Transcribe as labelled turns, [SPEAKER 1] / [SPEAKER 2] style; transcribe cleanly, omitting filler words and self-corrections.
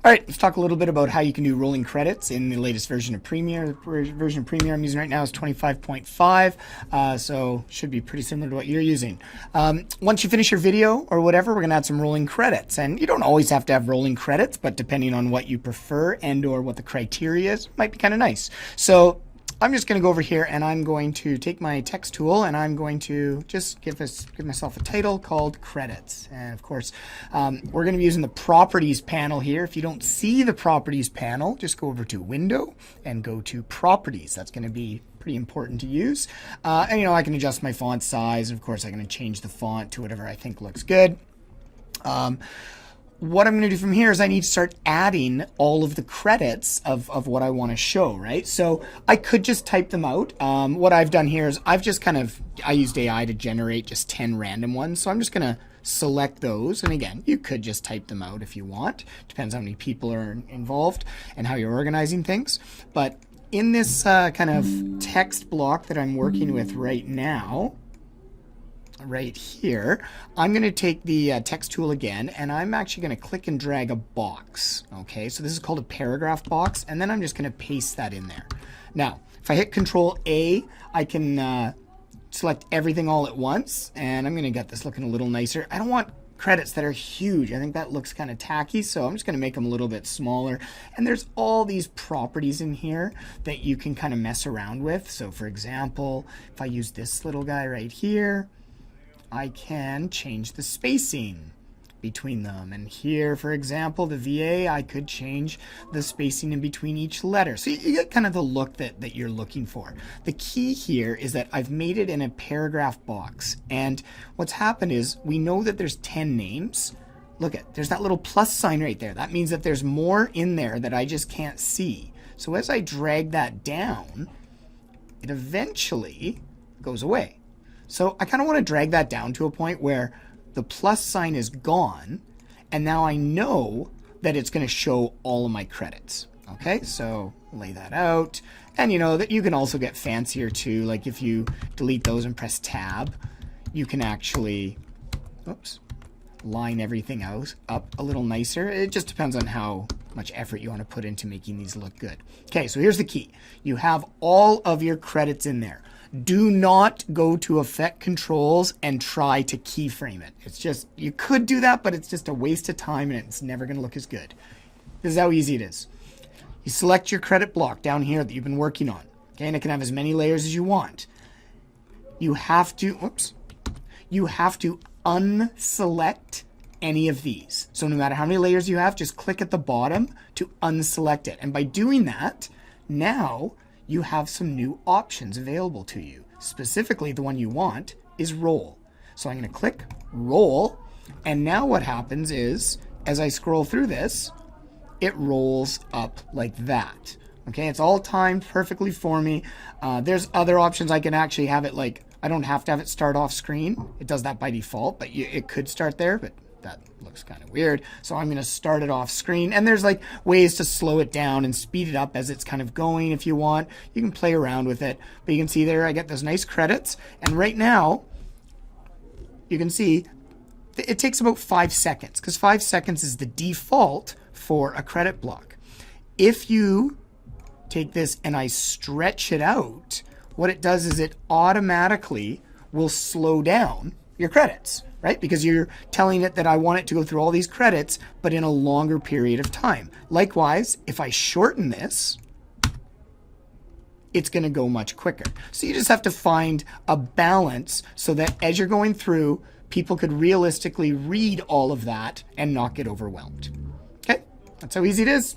[SPEAKER 1] All right, let's talk a little bit about how you can do rolling credits in the latest version of Premiere. The version of Premiere I'm using right now is 25.5, so should be pretty similar to what you're using. Once you finish your video or whatever, we're going to add some rolling credits. And you don't always have to have rolling credits, but depending on what you prefer and or what the criteria is, might be kind of nice. So I'm just going to go over here and I'm going to take my text tool and I'm going to just give myself a title called credits. And of course, we're going to be using the properties panel here. If you don't see the properties panel, just go over to window and go to properties. That's going to be pretty important to use. And you know, I can adjust my font size. And of course, I'm going to change the font to whatever I think looks good. What I'm going to do from here is I need to start adding all of the credits of what I want to show, right? So I could just type them out. What I've done here is I've just I used AI to generate just 10 random ones. So I'm just going to select those. And again, you could just type them out if you want. Depends how many people are involved and how you're organizing things. But in this kind of text block that I'm working with right now, right here, I'm going to take the text tool again, and I'm actually going to click and drag a box. Okay, so this is called a paragraph box, and then I'm just going to paste that in there. Now, if I hit Control A, I can select everything all at once, and I'm going to get this looking a little nicer. I don't want credits that are huge. I think that looks kind of tacky, so I'm just going to make them a little bit smaller. And there's all these properties in here that you can kind of mess around with. So for example, if I use this little guy right here, I can change the spacing between them. And here, for example, the VA, I could change the spacing in between each letter. So you get kind of the look that you're looking for. The key here is that I've made it in a paragraph box. And what's happened is we know that there's 10 names. Look at, there's that little plus sign right there. That means that there's more in there that I just can't see. So as I drag that down, it eventually goes away. So I kind of want to drag that down to a point where the plus sign is gone, and now I know that it's going to show all of my credits. Okay, so lay that out. And you know that you can also get fancier too. Like if you delete those and press tab, you can actually, line everything out up a little nicer. It just depends on how much effort you want to put into making these look good. Okay, so here's the key. You have all of your credits in there. Do not go to Effect Controls and try to keyframe it. It's just, you could do that, but it's just a waste of time and it's never going to look as good. This is how easy it is. You select your credit block down here that you've been working on. Okay, and it can have as many layers as you want. You have to, you have to unselect any of these. So no matter how many layers you have, just click at the bottom to unselect it. And by doing that, now you have some new options available to you. Specifically, the one you want is roll. So I'm going to click roll, and now what happens is, as I scroll through this, it rolls up like that. Okay, it's all timed perfectly for me. There's other options. I can actually have it like, I don't have to have it start off screen. It does that by default, but it could start there, but that looks kind of weird. So I'm going to start it off screen, and there's like ways to slow it down and speed it up as it's kind of going if you want. You can play around with it, but you can see there I get those nice credits, and right now you can see it takes about 5 seconds because 5 seconds is the default for a credit block. If you take this and I stretch it out, what it does is it automatically will slow down your credits, right? Because you're telling it that I want it to go through all these credits, but in a longer period of time. Likewise, if I shorten this, it's going to go much quicker. So you just have to find a balance so that as you're going through, people could realistically read all of that and not get overwhelmed. Okay, that's how easy it is.